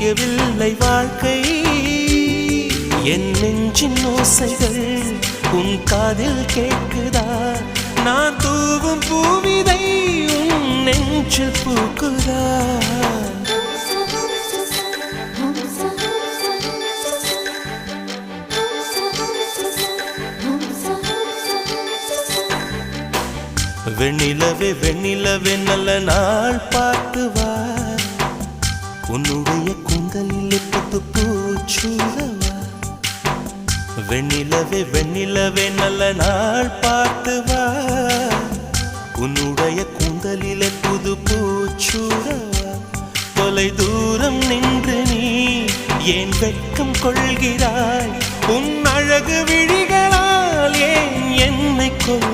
விடியவில்லை வாழ்க்கை என் நெஞ்சின் ஓசைகள் உன் காதில் கேட்குதா நான் தூவும் பூவிதை உன் நெஞ்சில் பூக்குதா வெண்ணிலவே வெண்ணிலவே நல்ல நாள் பார்த்து வா உன்னுடைய கூந்தலில் புத்து பூச்சூடவா வெண்ணிலவே வெண்ணிலவே நல்ல நாள் பார்த்து வா உன்னுடைய கூந்தலில் புது பூச்சூடவா தொலை தூரம் நின்று நீ ஏன் வெட்கம் கொள்கிறாய் உன் அழகு விழிகளால் ஏன் என்னை கொள்